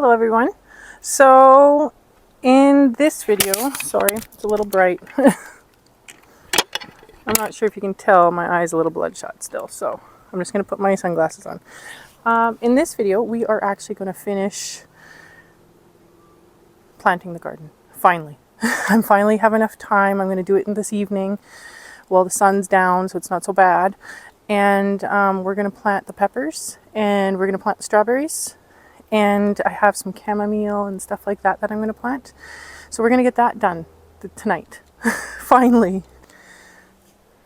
Hello everyone. So in this video, sorry, it's a little bright. I'm not sure if you can tell, my eye's a little bloodshot still, so I'm just going to put my sunglasses on. In this video, we are actually going to finish planting the garden. Finally. I'm finally have enough time. I'm going to do it in this evening while the sun's down, so it's not so bad. And we're going to plant the peppers, and we're going to plant the strawberries. And I have some chamomile and stuff like that I'm going to plant. So we're going to get that done tonight. Finally.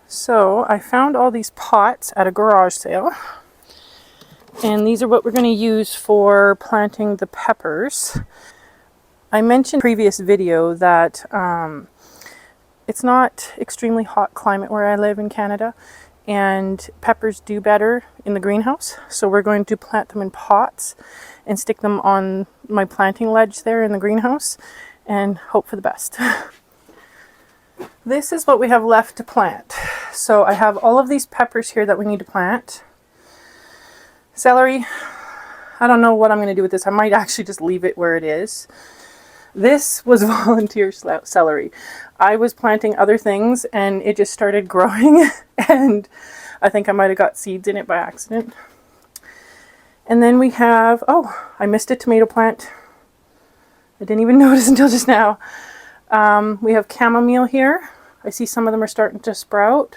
So I found all these pots at a garage sale. And these are what we're going to use for planting the peppers. I mentioned in a previous video that it's not extremely hot climate where I live in Canada. And peppers do better in the greenhouse. So we're going to plant them in pots and stick them on my planting ledge there in the greenhouse and hope for the best. This is what we have left to plant. So I have all of these peppers here that we need to plant. Celery, I don't know what I'm going to do with this. I might actually just leave it where it is. This was volunteer celery. I was planting other things and it just started growing and I think I might have got seeds in it by accident. And then we have, oh, I missed a tomato plant. I didn't even notice until just now. We have chamomile here. I see some of them are starting to sprout.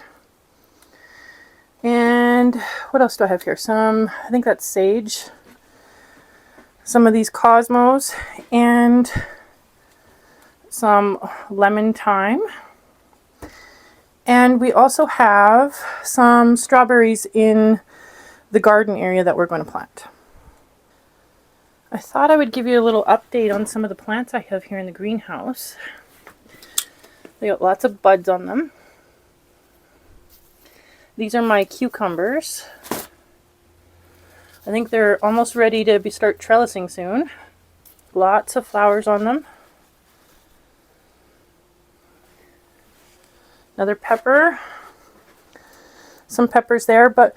And what else do I have here? I think that's sage. Some of these cosmos and some lemon thyme. And we also have some strawberries in the garden area that we're going to plant. I thought I would give you a little update on some of the plants I have here in the greenhouse. They got lots of buds on them. These are my cucumbers. I think they're almost ready to start trellising soon. Lots of flowers on them. Another pepper. Some peppers there, but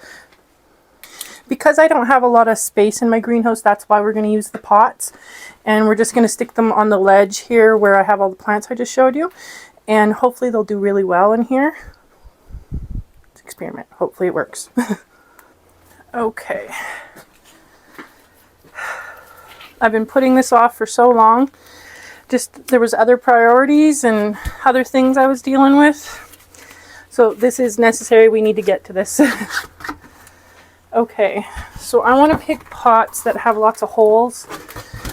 because I don't have a lot of space in my greenhouse, that's why we're going to use the pots. And we're just going to stick them on the ledge here where I have all the plants I just showed you. And hopefully they'll do really well in here. Let's experiment. Hopefully it works. Okay. I've been putting this off for so long. Just there was other priorities and other things I was dealing with. So this is necessary. We need to get to this. Okay, so I want to pick pots that have lots of holes.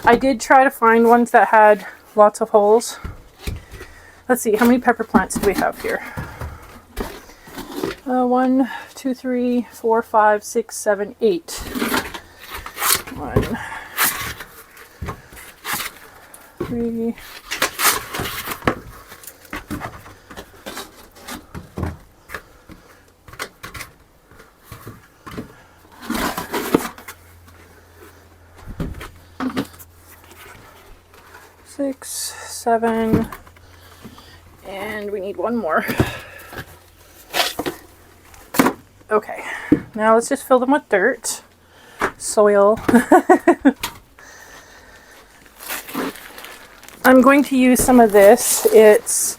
I did try to find ones that had lots of holes. Let's see, how many pepper plants do we have here? 1, 2, 3, 4, 5, 6, 7, 8. 1, 3. Six, 7, and we need one more. Okay, now let's just fill them with dirt, soil. I'm going to use some of this. It's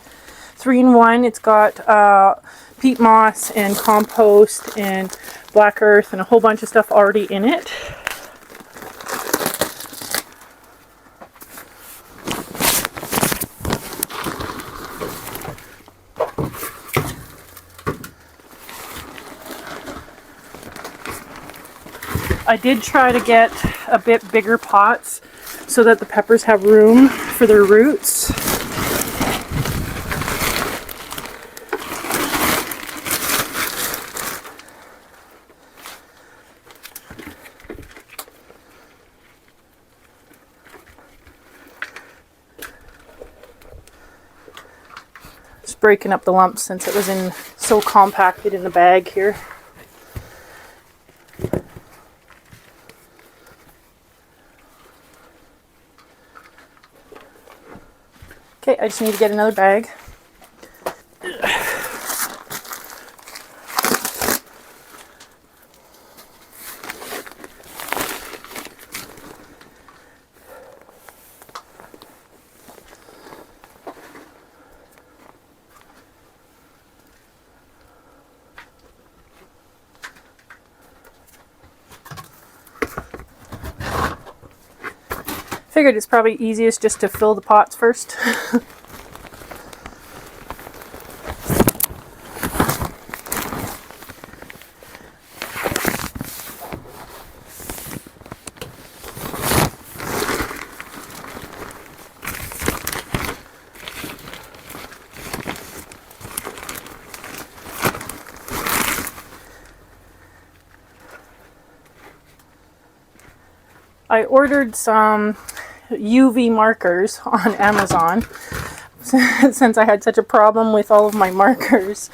3-in-1. It's got peat moss and compost and black earth and a whole bunch of stuff already in it. I did try to get a bit bigger pots so that the peppers have room for their roots. Just breaking up the lumps since it was so compacted in the bag here. Okay, I just need to get another bag. Figured it's probably easiest just to fill the pots first. I ordered some UV markers on Amazon since I had such a problem with all of my markers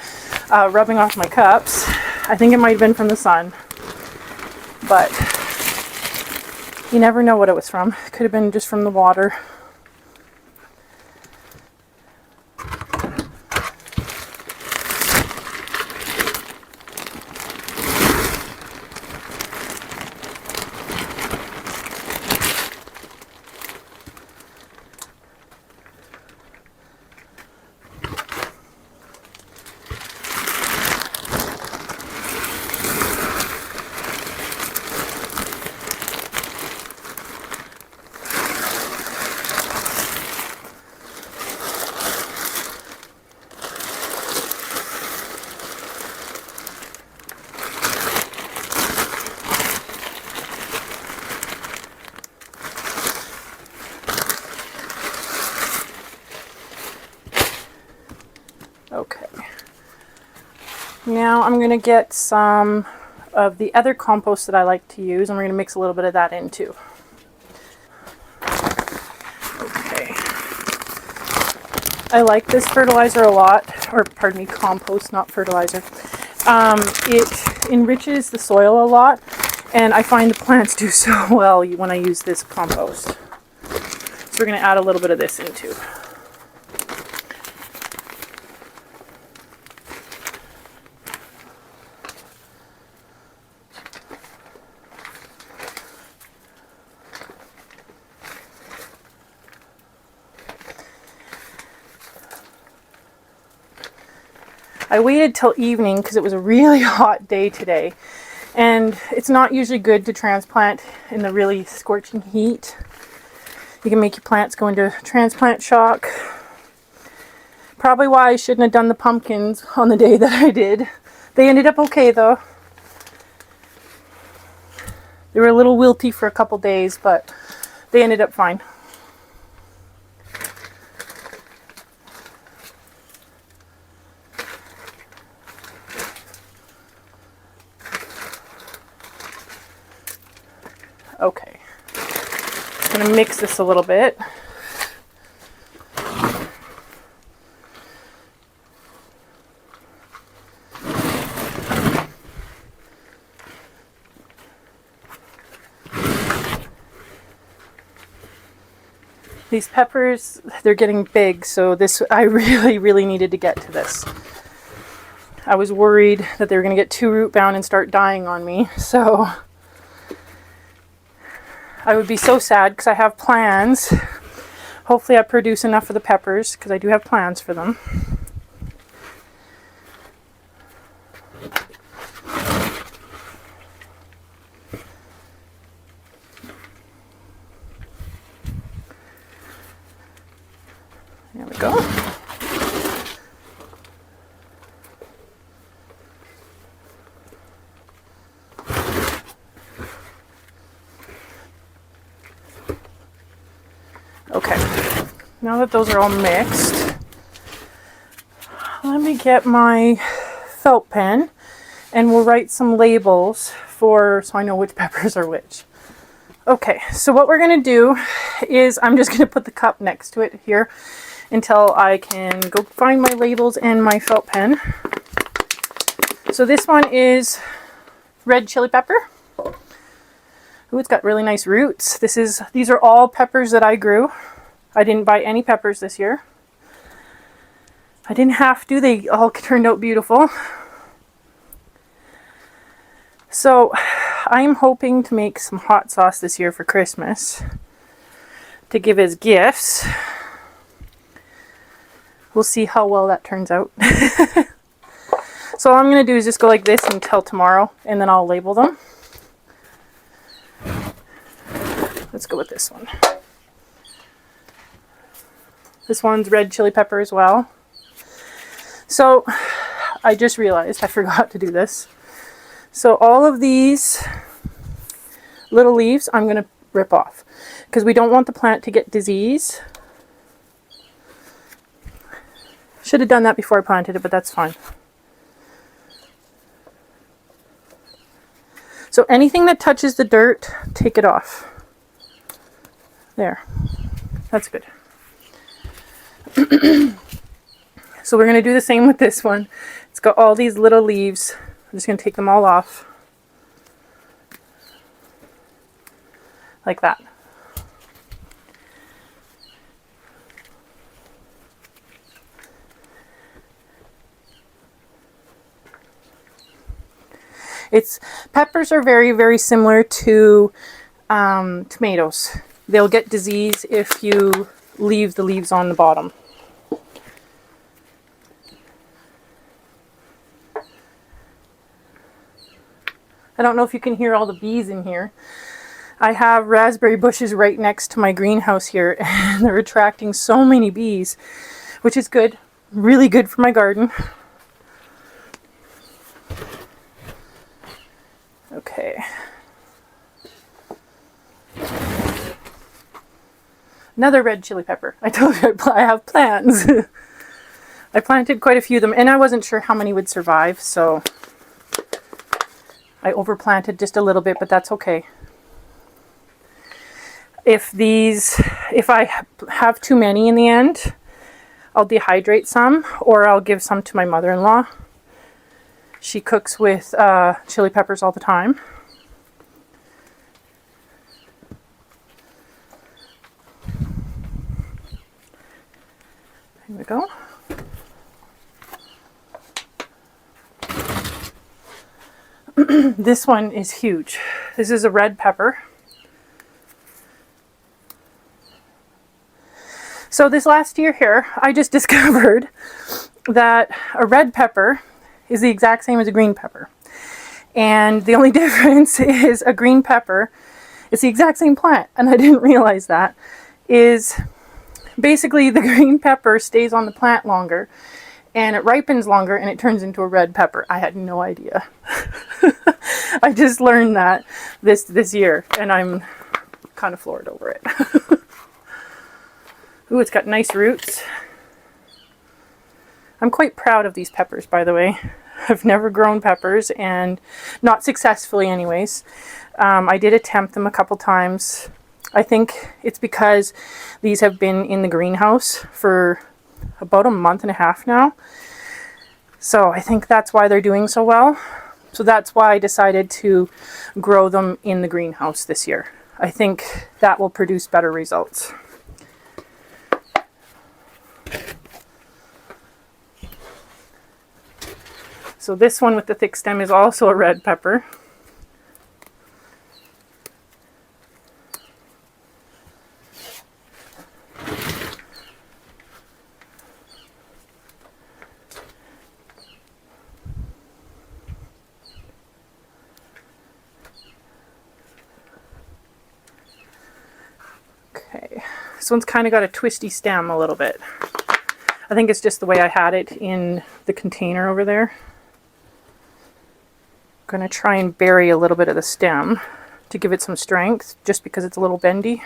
rubbing off my cups. I think it might have been from the sun, but you never know what it was from. It could have been just from the water. Okay. Now I'm going to get some of the other compost that I like to use, and we're going to mix a little bit of that in too. Okay. I like this fertilizer a lot, or pardon me, compost, not fertilizer. It enriches the soil a lot, and I find the plants do so well when I use this compost. So we're going to add a little bit of this in too. I waited till evening because it was a really hot day today, and it's not usually good to transplant in the really scorching heat. You can make your plants go into transplant shock. Probably why I shouldn't have done the pumpkins on the day that I did. They ended up okay though. They were a little wilty for a couple days, but they ended up fine. Okay, I'm going to mix this a little bit. These peppers, they're getting big, so I really needed to get to this. I was worried that they were going to get too root bound and start dying on me, so I would be so sad because I have plans. Hopefully I produce enough of the peppers because I do have plans for them. There we go. Okay, now that those are all mixed, let me get my felt pen and we'll write some labels so I know which peppers are which. Okay, so what we're going to do is I'm just going to put the cup next to it here until I can go find my labels and my felt pen. So this one is red chili pepper. Ooh, it's got really nice roots. These are all peppers that I grew. I didn't buy any peppers this year. I didn't have to. They all turned out beautiful. So I'm hoping to make some hot sauce this year for Christmas to give as gifts. We'll see how well that turns out. So all I'm going to do is just go like this until tomorrow, and then I'll label them. Let's go with this one. This one's red chili pepper as well. So I just realized I forgot to do this. So all of these little leaves I'm going to rip off because we don't want the plant to get disease. Should have done that before I planted it, but that's fine. So anything that touches the dirt, take it off. There. That's good. So we're going to do the same with this one. It's got all these little leaves. I'm just going to take them all off. Like that. Peppers are very, very similar to tomatoes. They'll get disease if you leave the leaves on the bottom. I don't know if you can hear all the bees in here. I have raspberry bushes right next to my greenhouse here, and they're attracting so many bees, which is good. Really good for my garden. Okay. Another red chili pepper. I told you I have plans. I planted quite a few of them, and I wasn't sure how many would survive, so I overplanted just a little bit, but that's okay. If I have too many in the end, I'll dehydrate some, or I'll give some to my mother-in-law. She cooks with chili peppers all the time. Here we go. This one is huge. This is a red pepper. So this last year here, I just discovered that a red pepper is the exact same as a green pepper. And the only difference is a green pepper, it's the exact same plant, and I didn't realize that, is basically the green pepper stays on the plant longer and it ripens longer and it turns into a red pepper. I had no idea. I just learned that this year, and I'm kind of floored over it. Ooh, it's got nice roots. I'm quite proud of these peppers, by the way. I've never grown peppers, and not successfully anyways. I did attempt them a couple times. I think it's because these have been in the greenhouse for about a month and a half now. So I think that's why they're doing so well. So that's why I decided to grow them in the greenhouse this year. I think that will produce better results. So this one with the thick stem is also a red pepper. Okay, this one's kind of got a twisty stem a little bit. I think it's just the way I had it in the container over there. I'm going to try and bury a little bit of the stem to give it some strength, just because it's a little bendy.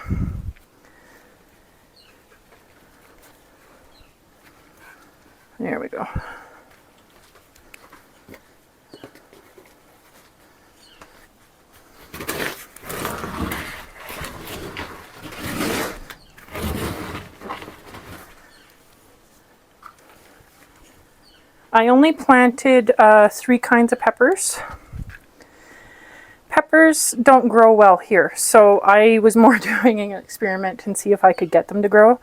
There we go. I only planted 3 kinds of peppers. Peppers don't grow well here, so I was more doing an experiment and see if I could get them to grow.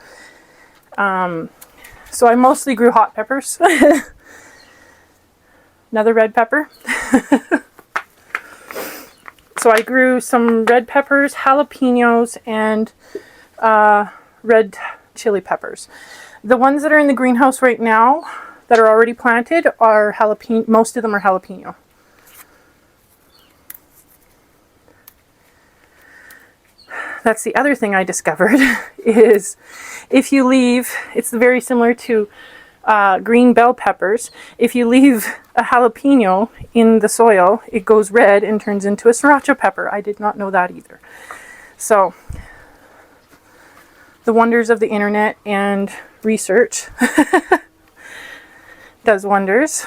So I mostly grew hot peppers. Another red pepper. So I grew some red peppers, jalapenos, and red chili peppers. The ones that are in the greenhouse right now that are already planted are jalapeno. Most of them are jalapeno. that's the other thing I discovered, is if you leave, it's very similar to green bell peppers. If you leave a jalapeno in the soil, it goes red and turns into a sriracha pepper. I did not know that either. So, the wonders of the internet and research does wonders.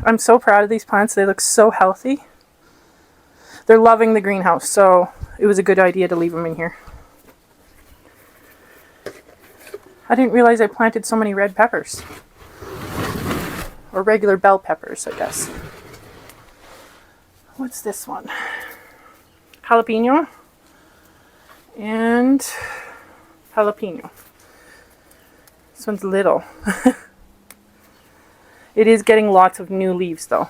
I'm so proud of these plants. They look so healthy. They're loving the greenhouse, so it was a good idea to leave them in here. I didn't realize I planted so many red peppers. Or regular bell peppers, I guess. What's this one? Jalapeno. And jalapeno. This one's little. It is getting lots of new leaves though.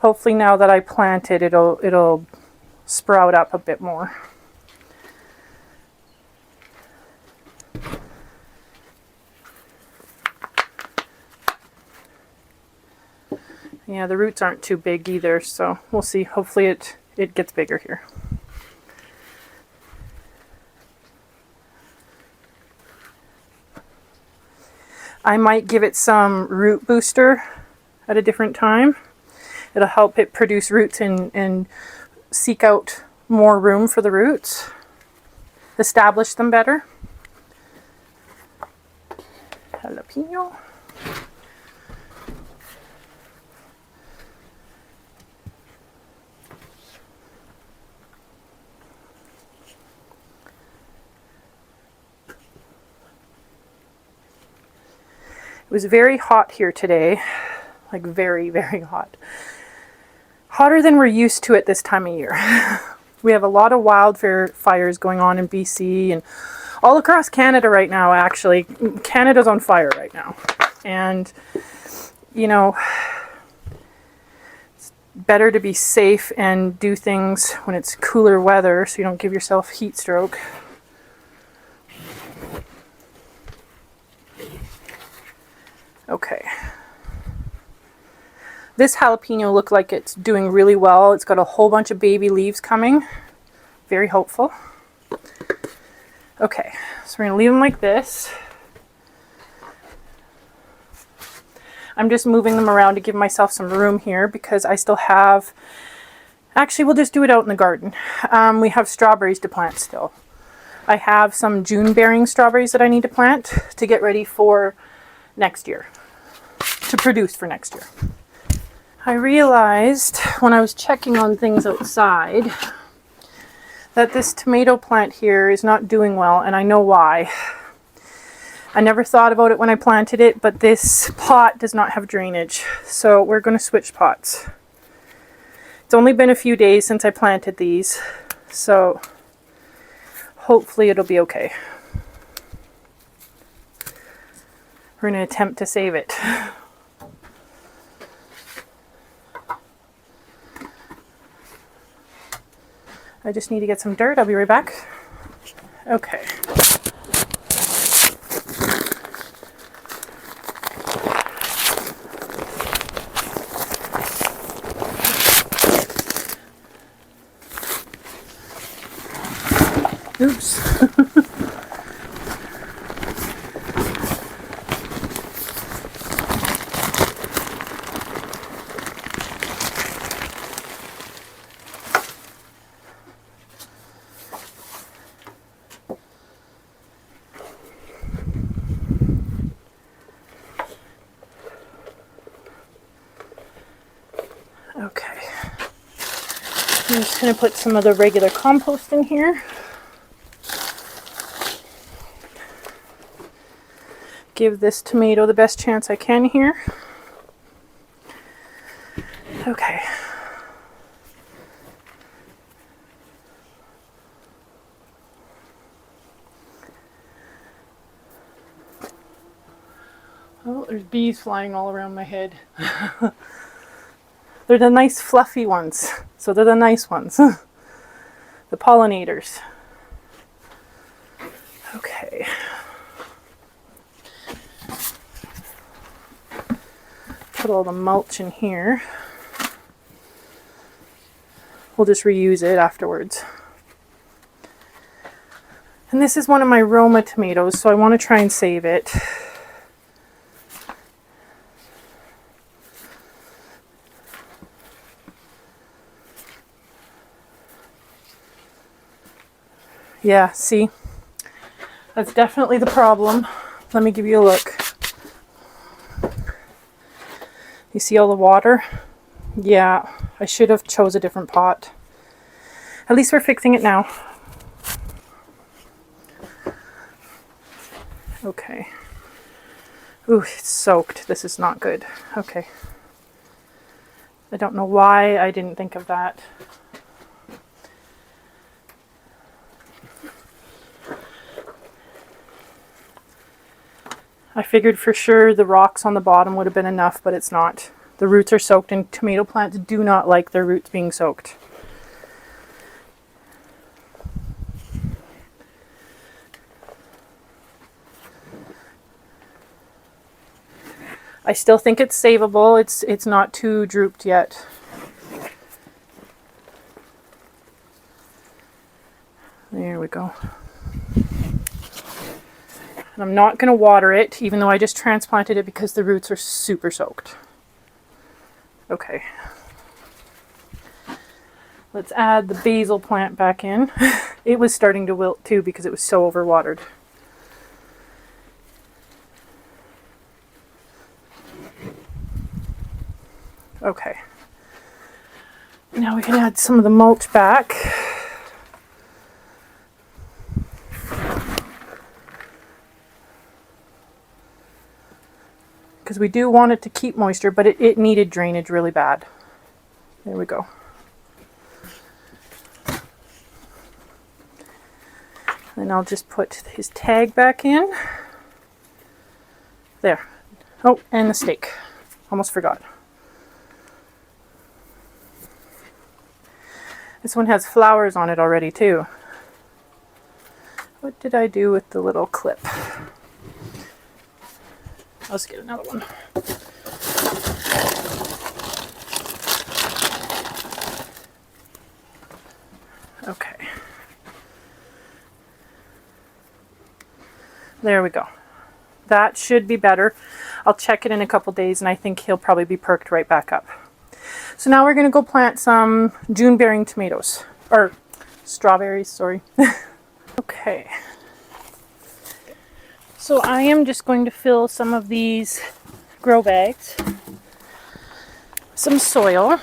Hopefully now that I plant it, it'll sprout up a bit more. Yeah, the roots aren't too big either, so we'll see. Hopefully it gets bigger here. I might give it some root booster at a different time. It'll help it produce roots and seek out more room for the roots, establish them better. Jalapeno. It was very hot here today, like very, very hot. Hotter than we're used to at this time of year. We have a lot of wildfires going on in BC and all across Canada right now, actually. Canada's on fire right now. And, you know, it's better to be safe and do things when it's cooler weather so you don't give yourself heat stroke. Okay. This jalapeno looked like it's doing really well. It's got a whole bunch of baby leaves coming. Very hopeful. Okay, so we're going to leave them like this. I'm just moving them around to give myself some room here because I still have... Actually, we'll just do it out in the garden. We have strawberries to plant still. I have some June-bearing strawberries that I need to plant to get ready for next year. To produce for next year. I realized when I was checking on things outside that this tomato plant here is not doing well, and I know why. I never thought about it when I planted it, but this pot does not have drainage, so we're going to switch pots. It's only been a few days since I planted these, so hopefully it'll be okay. We're going to attempt to save it. I just need to get some dirt. I'll be right back. Okay. Oops. Okay, I'm just going to put some of the regular compost in here. Give this tomato the best chance I can here. Okay. Oh, there's bees flying all around my head. They're the nice fluffy ones. So they're the nice ones. The pollinators. Okay. put all the mulch in here. We'll just reuse it afterwards. And this is one of my Roma tomatoes, so I want to try and save it. Yeah, see? That's definitely the problem. Let me give you a look. You see all the water? Yeah, I should have chose a different pot. At least we're fixing it now. Okay. Ooh, it's soaked. This is not good. Okay. I don't know why I didn't think of that. I figured for sure the rocks on the bottom would have been enough, but it's not. The roots are soaked, and tomato plants do not like their roots being soaked. I still think it's savable. It's not too drooped yet. There we go. And I'm not going to water it, even though I just transplanted it, because the roots are super soaked. Okay. Let's add the basil plant back in. It was starting to wilt too because it was so overwatered. Okay. Now we can add some of the mulch back. Because we do want it to keep moisture, but it needed drainage really bad. There we go. And I'll just put his tag back in. There. Oh, and the stake. Almost forgot. This one has flowers on it already too. What did I do with the little clip? Let's get another one. Okay. There we go. That should be better. I'll check it in a couple days, and I think he'll probably be perked right back up. So now we're going to go plant some June-bearing tomatoes. Or strawberries, sorry. Okay. So I am just going to fill some of these grow bags, some soil.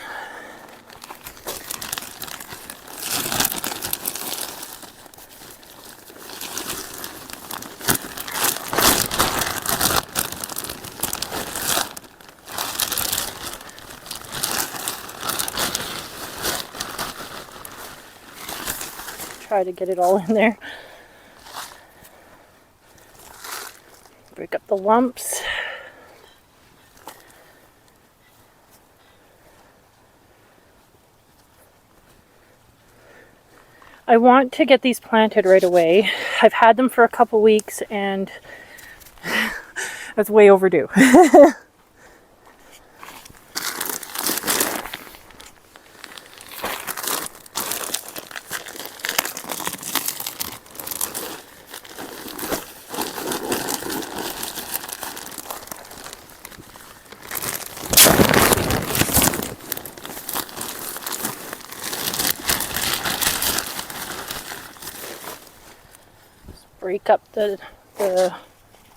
Try to get it all in there. Break up the lumps. I want to get these planted right away. I've had them for a couple weeks and that's way overdue. Break up the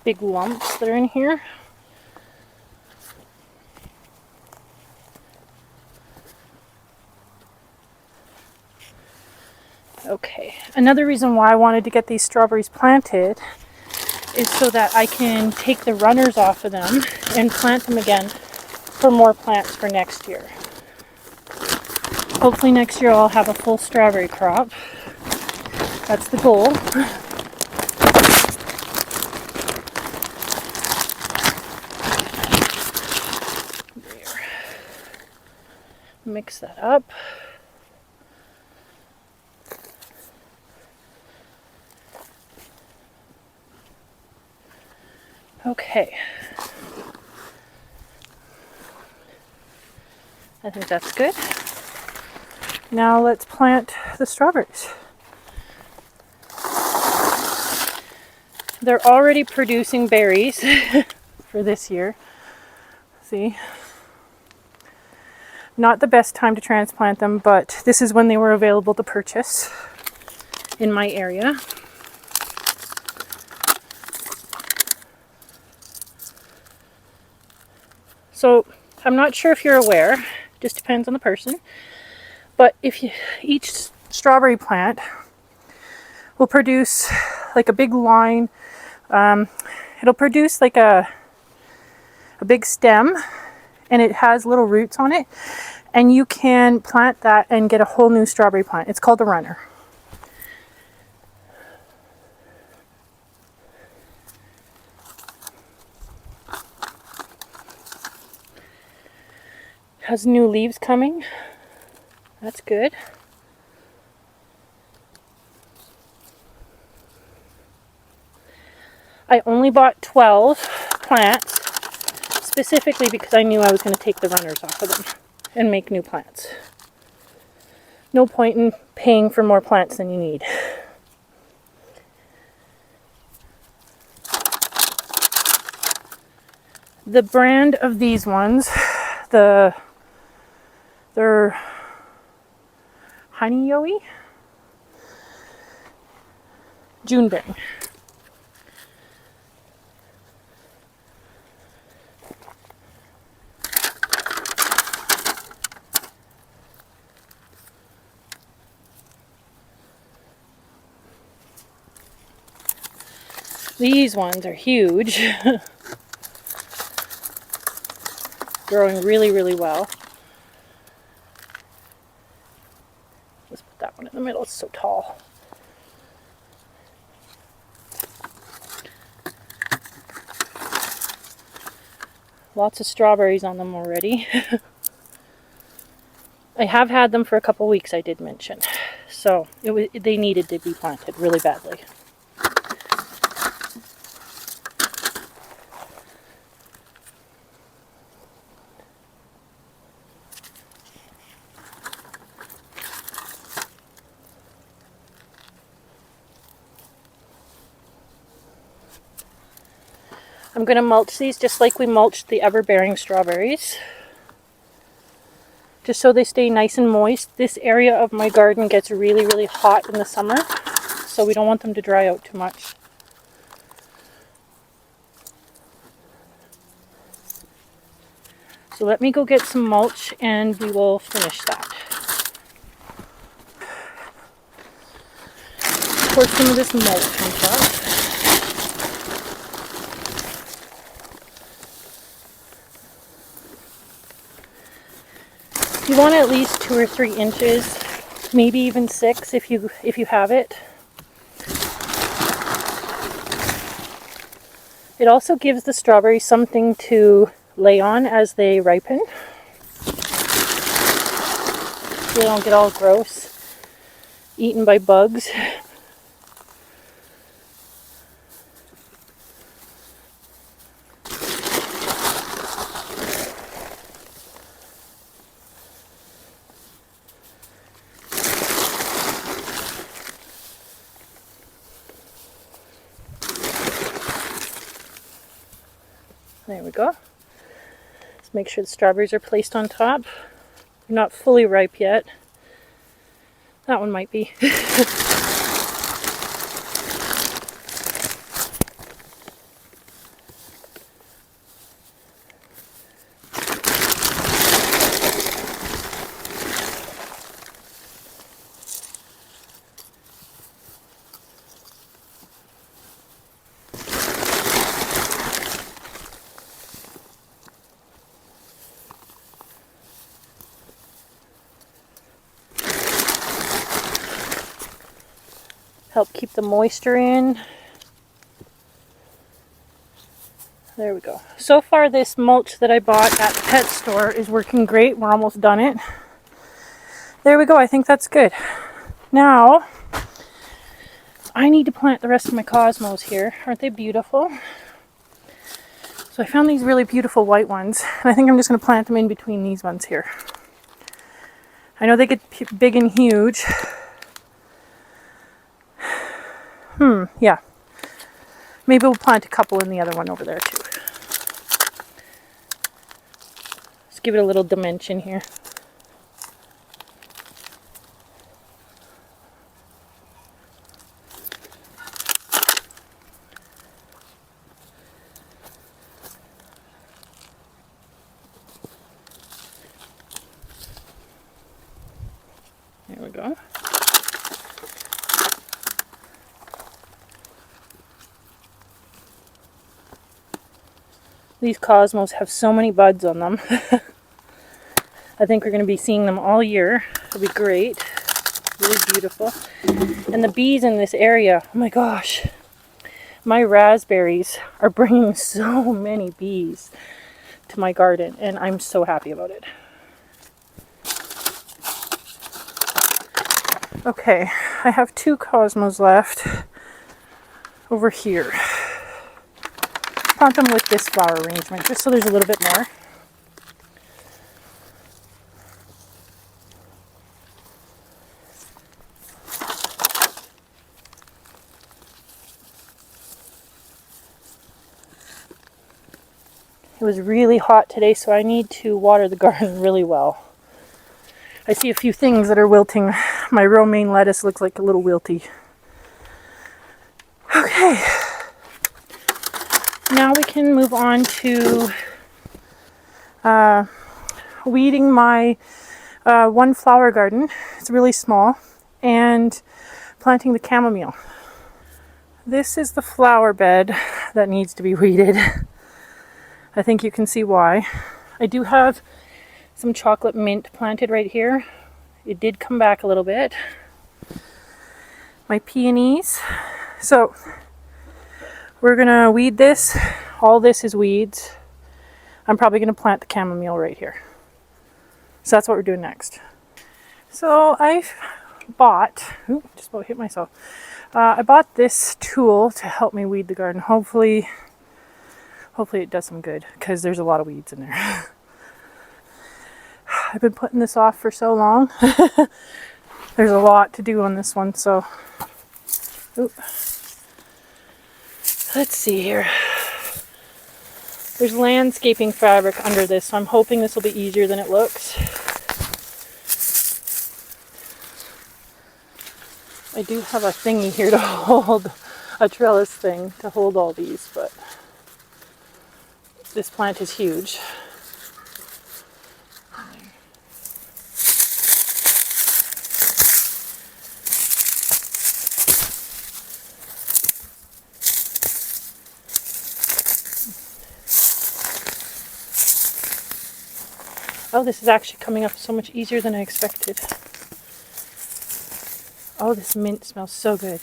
big lumps that are in here. Okay, another reason why I wanted to get these strawberries planted is so that I can take the runners off of them and plant them again for more plants for next year. Hopefully next year I'll have a full strawberry crop. That's the goal. There. Mix that up. Okay. I think that's good. Now let's plant the strawberries. They're already producing berries for this year. See? Not the best time to transplant them, but this is when they were available to purchase in my area. So I'm not sure if you're aware, just depends on the person, but each strawberry plant will produce like a big line. It'll produce like a big stem, and it has little roots on it, and you can plant that and get a whole new strawberry plant. It's called a runner. Has new leaves coming. That's good. I only bought 12 plants specifically because I knew I was going to take the runners off of them and make new plants. No point in paying for more plants than you need. The brand of these ones, they're Honeyyoey Juneberry. These ones are huge. Growing really, really well. Let's put that one in the middle, it's so tall. Lots of strawberries on them already. I have had them for a couple weeks, I did mention. So they needed to be planted really badly. I'm going to mulch these just like we mulched the ever-bearing strawberries, just so they stay nice and moist. This area of my garden gets really, really hot in the summer, so we don't want them to dry out too much. So let me go get some mulch and we will finish that. Pour some of this mulch on top. You want at least 2 or 3 inches, maybe even 6 if you have it. It also gives the strawberries something to lay on as they ripen. So they don't get all gross, eaten by bugs. There we go. Let's make sure the strawberries are placed on top. They're not fully ripe yet. That one might be. Help keep the moisture in. There we go. So far this mulch that I bought at the pet store is working great. We're almost done it. There we go. I think that's good. Now, I need to plant the rest of my cosmos here. Aren't they beautiful? So I found these really beautiful white ones. And I think I'm just going to plant them in between these ones here. I know they get big and huge. Yeah. Maybe we'll plant a couple in the other one over there too. Let's give it a little dimension here. There we go. These cosmos have so many buds on them. I think we're going to be seeing them all year. It'll be great. Really beautiful. And the bees in this area, oh my gosh. My raspberries are bringing so many bees to my garden, and I'm so happy about it. Okay, I have 2 cosmos left over here. Plant them with this flower arrangement, just so there's a little bit more. It was really hot today, so I need to water the garden really well. I see a few things that are wilting. My romaine lettuce looks like a little wilty. Okay. Now we can move on to weeding my one flower garden. It's really small. And planting the chamomile. This is the flower bed that needs to be weeded. I think you can see why. I do have some chocolate mint planted right here. It did come back a little bit. My peonies. So we're gonna weed this. All this is weeds. I'm probably gonna plant the chamomile right here. So that's what we're doing next. So I've bought, just about hit myself. I bought this tool to help me weed the garden. Hopefully it does some good, because there's a lot of weeds in there. I've been putting this off for so long. There's a lot to do on this one, so let's see here. There's landscaping fabric under this, so I'm hoping this will be easier than it looks. I do have a thingy here to hold, a trellis thing to hold all these, but this plant is huge. Oh, this is actually coming up so much easier than I expected. Oh, this mint smells so good.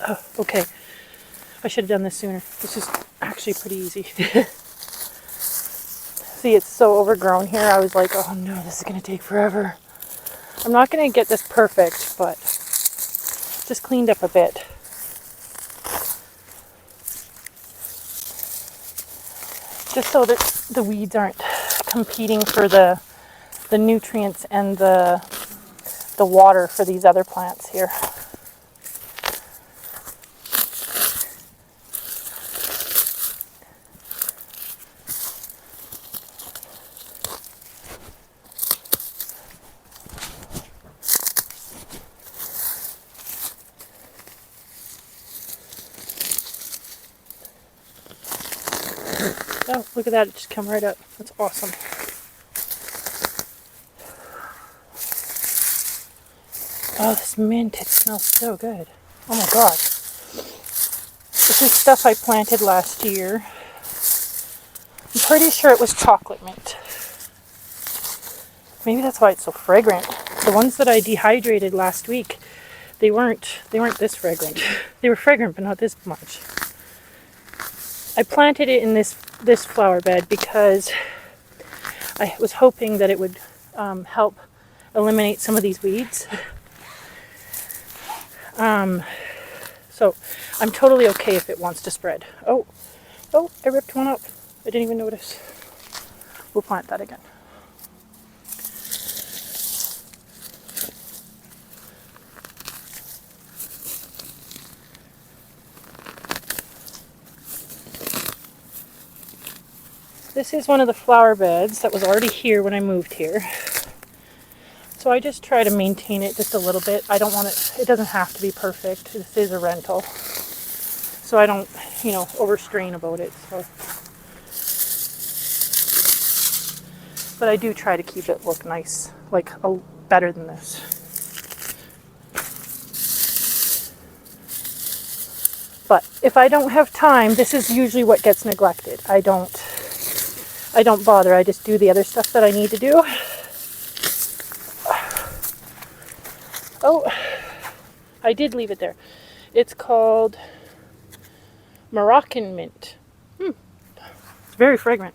Oh, okay. I should have done this sooner. This is actually pretty easy. See, it's so overgrown here. I was like, oh no, this is going to take forever. I'm not going to get this perfect, but just cleaned up a bit. Just so that the weeds aren't competing for the nutrients and the water for these other plants here. Oh, look at that, it just came right up. That's awesome. Oh, this mint, it smells so good. Oh my god. This is stuff I planted last year. I'm pretty sure it was chocolate mint. Maybe that's why it's so fragrant. The ones that I dehydrated last week, they weren't this fragrant. They were fragrant, but not this much. I planted it in this flower bed because I was hoping that it would help eliminate some of these weeds. So I'm totally okay if it wants to spread. Oh, I ripped one up. I didn't even notice. We'll plant that again. This is one of the flower beds that was already here when I moved here. So I just try to maintain it just a little bit. I don't want it doesn't have to be perfect. This is a rental. So I don't, overstrain about it. So. But I do try to keep it look nice, like better than this. But if I don't have time, this is usually what gets neglected. I don't bother. I just do the other stuff that I need to do. Oh, I did leave it there. It's called Moroccan mint. It's very fragrant.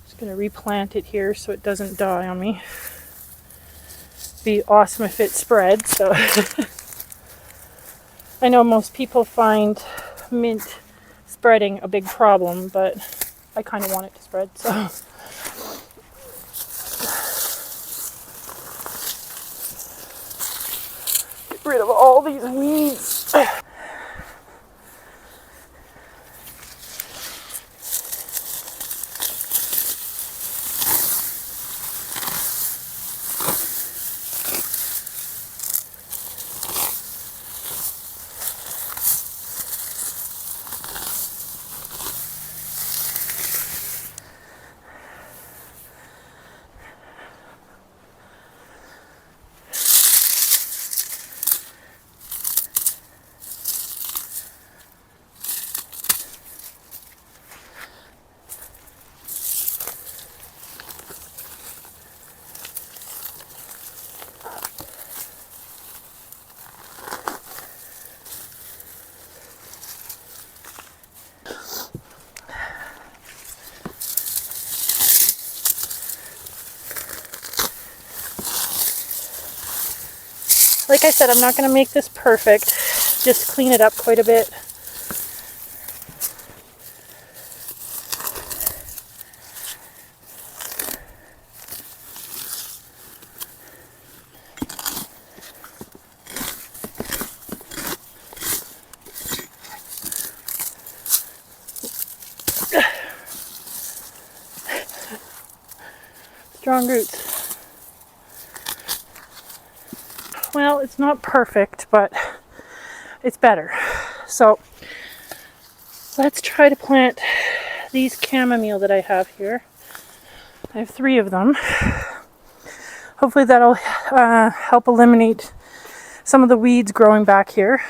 Just going to replant it here so it doesn't die on me. Be awesome if it spread. So I know most people find mint spreading a big problem, but I kind of want it to spread. So get rid of all these weeds. Like I said, I'm not going to make this perfect. Just clean it up quite a bit. Strong roots. Well, it's not perfect, but it's better. So let's try to plant these chamomile that I have here. I have 3 of them. Hopefully that'll help eliminate some of the weeds growing back here.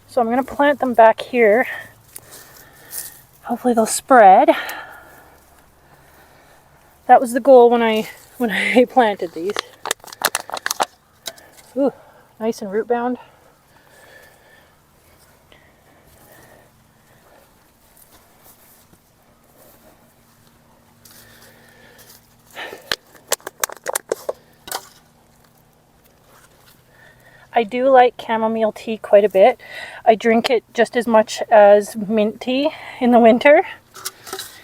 So I'm going to plant them back here. Hopefully they'll spread. That was the goal when I planted these. Ooh, nice and root bound. I do like chamomile tea quite a bit. I drink it just as much as mint tea in the winter.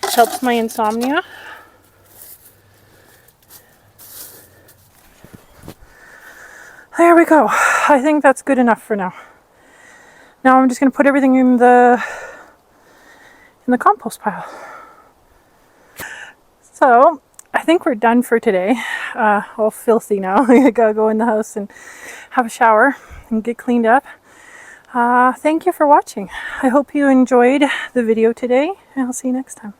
It helps my insomnia. There we go. I think that's good enough for now. Now I'm just going to put everything in the compost pile. So I think we're done for today. All filthy now. I gotta go in the house and have a shower and get cleaned up. Thank you for watching. I hope you enjoyed the video today, and I'll see you next time.